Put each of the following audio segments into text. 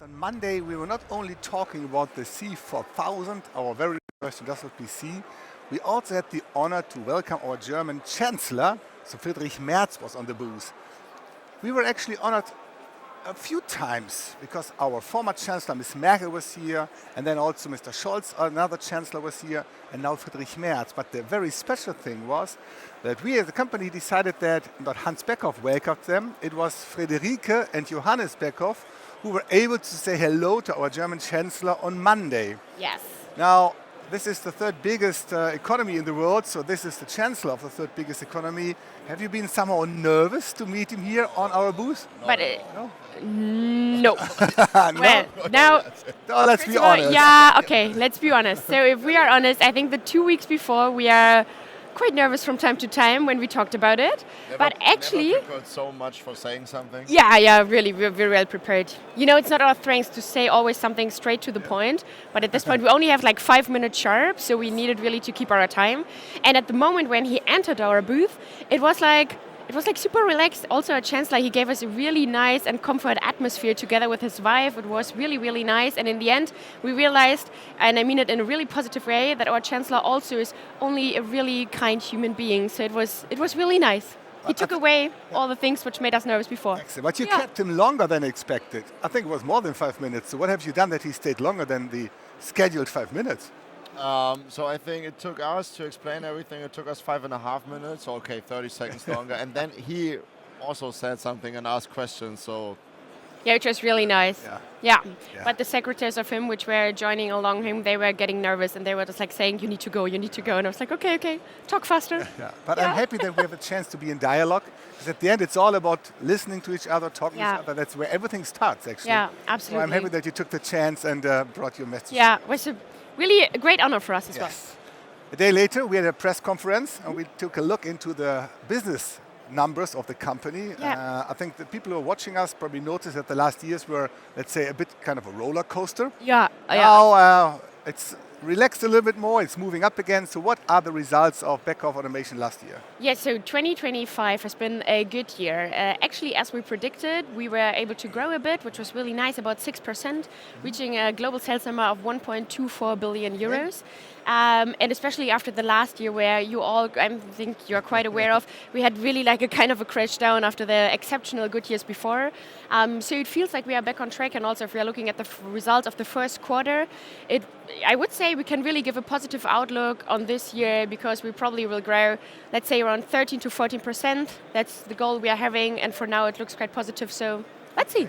On Monday, we were not only talking about the C4000, our very first industrial PC, we also had the honor to welcome our German Chancellor, so Friedrich Merz was on the booth. We were actually honored a few times because our former Chancellor, Ms. Merkel, was here, and then also Mr. Scholz, another Chancellor, was here, and now Friedrich Merz. But the very special thing was that we as a company decided that not Hans Beckhoff welcomed them, it was Frederike and Johannes Beckhoff who were able to say hello to our German Chancellor on Monday. Yes. Now, this is the third biggest economy in the world, so this is the Chancellor of the third biggest economy. Have you been somehow nervous to meet him here on our booth? But No? no. No? Well, now, No, let's be first of all, honest. yeah, okay, let's be honest. So if we are honest, I think the 2 weeks before we are quite nervous from time to time when we talked about it. But actually, never prepared so much for saying something. yeah, really, we're very well prepared. You know, it's not our strength to say always something straight to the point, but at this point we only have like 5 minutes sharp, so we needed really to keep our time. And at the moment when he entered our booth, it was like super relaxed. Also a chance, like he gave us a really nice and comfort atmosphere together with his wife. It was really, really nice. And in the end, we realized, and I mean it in a really positive way, that our Chancellor also is only a really kind human being. So it was really nice. He took away all the things which made us nervous before. Excellent. But you kept him longer than expected. I think it was more than 5 minutes. So what have you done that he stayed longer than the scheduled 5 minutes? So I think it took us to explain everything. It took us 5.5 minutes. Okay, 30 seconds longer. And then he also said something and asked questions. So Yeah, which was really nice. Yeah. But the secretaries of him, which were joining along him, they were getting nervous and they were just like saying, you need to go. And I was like, okay, talk faster. Yeah. But I'm happy that we have a chance to be in dialogue. Because at the end, it's all about listening to each other, talking to each other. That's where everything starts, actually. Yeah, So absolutely. I'm happy that you took the chance and brought your message. Yeah, it was really a great honor for us as well. A day later, we had a press conference and we took a look into the business numbers of the company. Yeah. I think the people who are watching us probably noticed that the last years were, let's say, a bit kind of a roller coaster. Yeah. Now it's relaxed a little bit more, it's moving up again. So what are the results of Beckhoff Automation last year? Yeah, so 2025 has been a good year. Actually, as we predicted, we were able to grow a bit, which was really nice, about 6%, reaching a global sales number of 1.24 billion euros. And especially after the last year where you all, I think you're quite aware of, we had really like a kind of a crash down after the exceptional good years before. So it feels like we are back on track, and also if we are looking at the result of the first quarter, I would say we can really give a positive outlook on this year because we probably will grow, let's say around 13 to 14%. That's the goal we are having, and for now it looks quite positive, so let's see.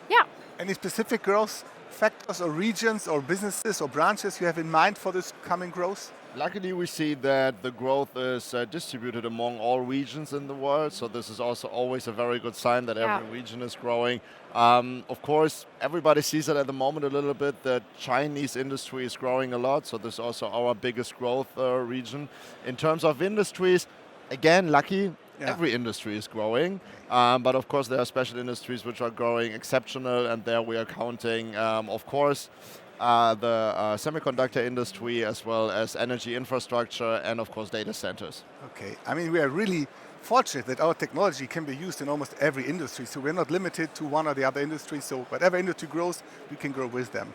Yeah. Any specific growth factors or regions or businesses or branches you have in mind for this coming growth? luckily we see that the growth is distributed among all regions in the world. So this is also always a very good sign that every region is growing. Of course, everybody sees it at the moment a little bit. The Chinese industry is growing a lot. So this is also our biggest growth region. In terms of industries, again, lucky. Every industry is growing, but of course there are special industries which are growing exceptional, and there we are counting, of course, the semiconductor industry as well as energy infrastructure and of course data centers. Okay, I mean we are really fortunate that our technology can be used in almost every industry, so we're not limited to one or the other industry, so whatever industry grows, we can grow with them.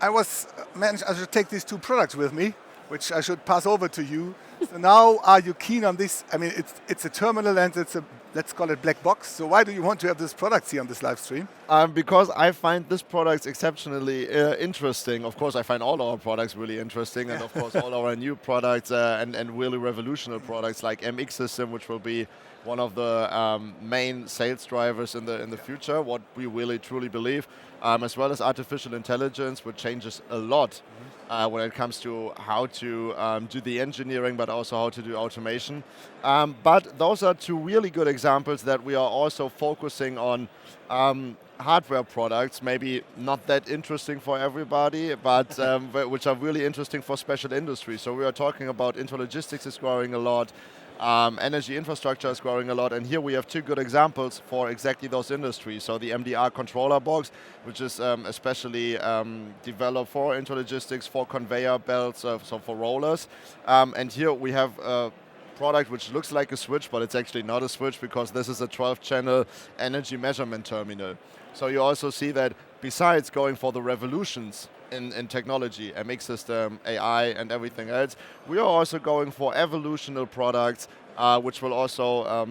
I should take these two products with me, which I should pass over to you. So now, are you keen on this? I mean, it's a terminal and it's a, let's call it black box. So why do you want to have this product here on this live stream? Because I find this product exceptionally interesting. Of course, I find all our products really interesting, and of course all our new products and really revolutionary products like MX system, which will be one of the main sales drivers in the future, what we really truly believe, as well as artificial intelligence, which changes a lot when it comes to how to do the engineering, but also how to do automation. But those are two really good examples that we are also focusing on hardware products, maybe not that interesting for everybody, but which are really interesting for special industries. So we are talking about intralogistics is growing a lot, energy infrastructure is growing a lot, and here we have two good examples for exactly those industries. So the MDR controller box, which is especially developed for intralogistics, for conveyor belts, so for rollers. And here we have product which looks like a switch, but it's actually not a switch because this is a 12-channel energy measurement terminal. So you also see that besides going for the revolutions in technology, MX system, AI, and everything else, we are also going for evolutional products which will also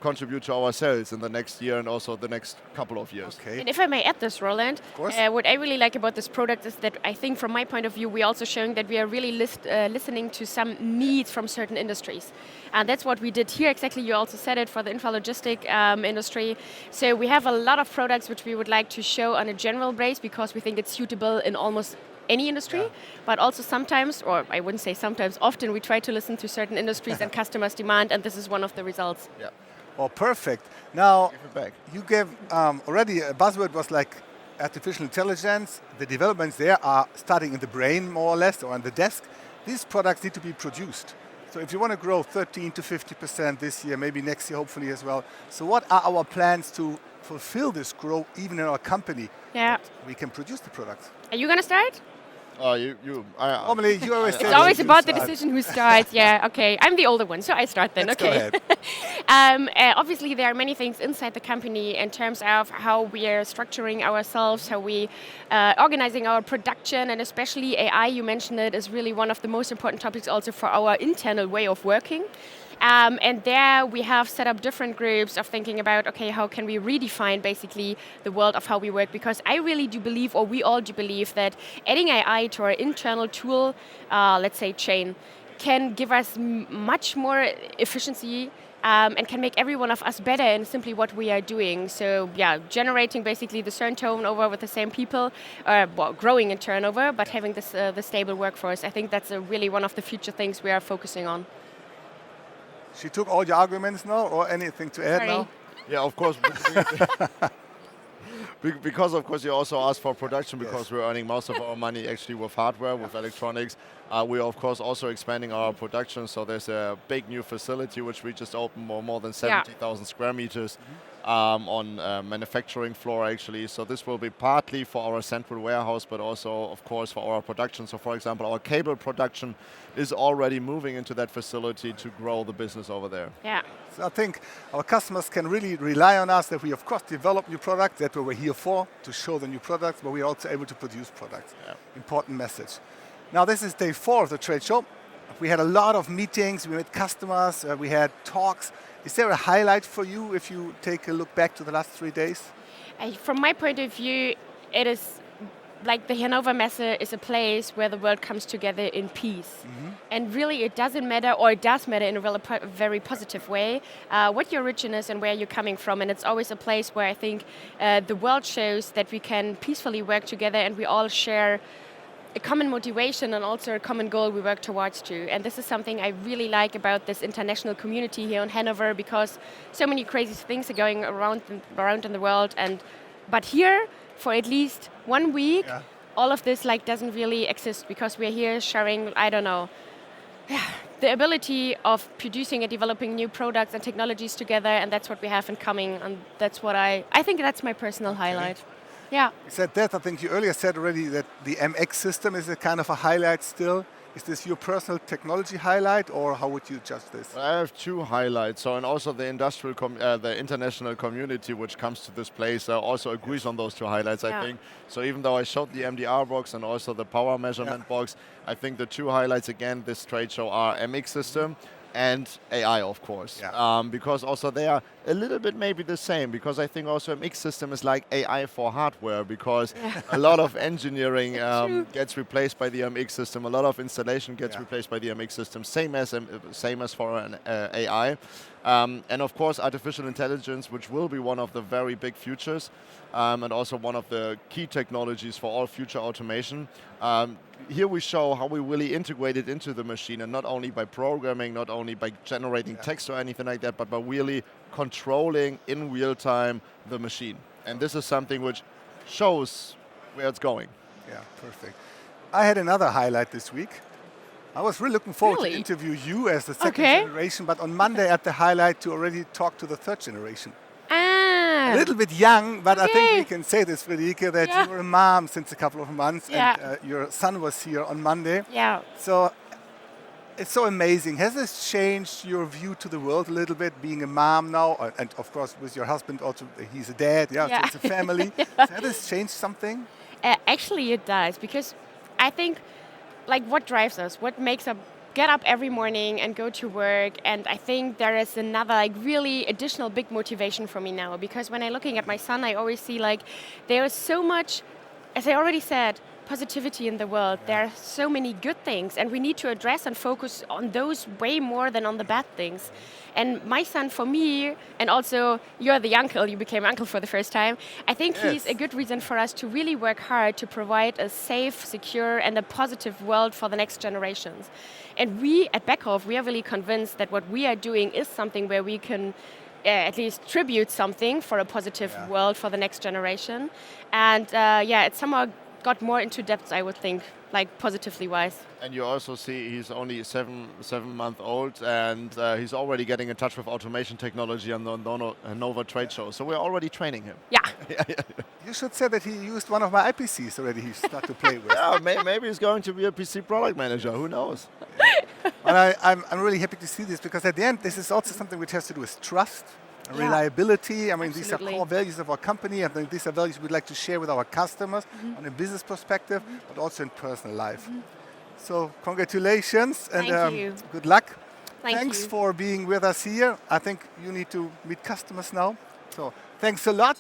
contribute to our sales in the next year and also the next couple of years. Okay. And if I may add this, Roland, Of course. what I really like about this product is that I think from my point of view, we're also showing that we are really listening to some needs from certain industries. And that's what we did here exactly. You also said it for the intralogistic industry. So we have a lot of products which we would like to show on a general base because we think it's suitable in almost any industry, but also sometimes, or I wouldn't say sometimes, often we try to listen to certain industries and customers' demand, and this is one of the results. Yeah. Oh, perfect. Now, Give it back. you gave already a buzzword was like artificial intelligence. The developments there are starting in the brain, more or less, or on the desk. These products need to be produced. So if you want to grow 13 to 50% this year, maybe next year, hopefully as well. So what are our plans to fulfill this growth, even in our company? Yeah. That we can produce the products. Are you going to start? Normally, you always say It's always you about the start. decision who starts. Yeah, okay. I'm the older one, so I start then. Let's Okay. go ahead. Obviously, there are many things inside the company in terms of how we are structuring ourselves, how we organizing our production, and especially AI. You mentioned it is really one of the most important topics also for our internal way of working. And there we have set up different groups of thinking about, okay, how can we redefine basically the world of how we work? Because I really do believe, or we all do believe, that adding AI to our internal tool, let's say chain, can give us much more efficiency and can make every one of us better in simply what we are doing. So yeah, generating basically the same turnover with the same people, growing in turnover, but having this the stable workforce. I think that's really one of the future things we are focusing on. She took all your arguments now, or anything to add Sorry. now? Yeah, of course. Because of course you also asked for production because we're earning most of our money actually with hardware, with electronics. We are of course also expanding our production. So there's a big new facility which we just opened, more than 70,000 square meters on manufacturing floor actually. So this will be partly for our central warehouse, but also of course for our production. So for example, our cable production is already moving into that facility to grow the business over there. Yeah. So I think our customers can really rely on us that we, of course, develop new products. That's what we're here for, to show the new products, but we're also able to produce products. Yeah. Important message. Now, this is day 4 of the trade show. We had a lot of meetings. We met customers. We had talks. Is there a highlight for you if you take a look back to the last 3 days? From my point of view, it is like the Hannover Messe is a place where the world comes together in peace. And really it doesn't matter, or it does matter in a very positive way, what your origin is and where you're coming from. And it's always a place where I think the world shows that we can peacefully work together and we all share a common motivation and also a common goal we work towards too. And this is something I really like about this international community here in Hanover, because so many crazy things are going around in the world. But here, for at least 1 week, all of this doesn't really exist, because we're here sharing, I don't know, the ability of producing and developing new products and technologies together, and that's what we have in common, and that's what I think that's my personal highlight. Yeah. You said that. I think you earlier said already that the MX system is a kind of a highlight still. Is this your personal technology highlight, or how would you judge this? I have 2 highlights. So, and also the the international community which comes to this place also agrees on those 2 highlights, I think. So even though I showed the MDR box and also the power measurement box, I think the 2 highlights again this trade show are MX system and AI, of course. Because also they are a little bit maybe the same, because I think also MX system is like AI for hardware, because a lot of engineering gets replaced by the MX system, a lot of installation gets replaced by the MX system, same as for an AI. And of course artificial intelligence, which will be one of the very big futures, and also one of the key technologies for all future automation. Here we show how we really integrate it into the machine, and not only by programming, not only by generating text or anything like that, but by really controlling in real time the machine. And this is something which shows where it's going. Yeah, perfect. I had another highlight this week. I was really looking forward to interview you as the second generation, but on Monday I had the highlight to already talk to the 3rd generation. A little bit young, but I think we can say this, Frederike, that you were a mom since a couple of months, and your son was here on Monday. Yeah. So It's so amazing. Has this changed your view to the world a little bit, being a mom now, and of course with your husband also, he's a dad, yeah, so Yeah. it's a family. So has this changed something? Actually, it does, because I think, like, what drives us, what makes us get up every morning and go to work, and I think there is another, like, really additional big motivation for me now, because when I'm looking at my son, I always see, like, there is so much, as I already said, positivity in the world. There are so many good things, and we need to address and focus on those way more than on the bad things. And my son, for me, and also you're the uncle, you became uncle for the first time, I think he's a good reason for us to really work hard to provide a safe, secure, and a positive world for the next generations. And we at Beckhoff, we are really convinced that what we are doing is something where we can at least tribute something for a positive world for the next generation. And it's somehow got more into depth, I would think, like positively wise. And you also see he's only seven months old, and he's already getting in touch with automation technology on the Hannover trade show. So we're already training him. Yeah. You should say that he used one of my IPCs already. He started to play with. Yeah, maybe he's going to be a PC product manager. Who knows? And I'm really happy to see this, because at the end, this is also something which has to do with trust, reliability. I mean, these are core values of our company. I think these are values we'd like to share with our customers on a business perspective, but also in personal life. So congratulations and Thank you. good luck. Thanks for being with us here. I think you need to meet customers now. So thanks a lot.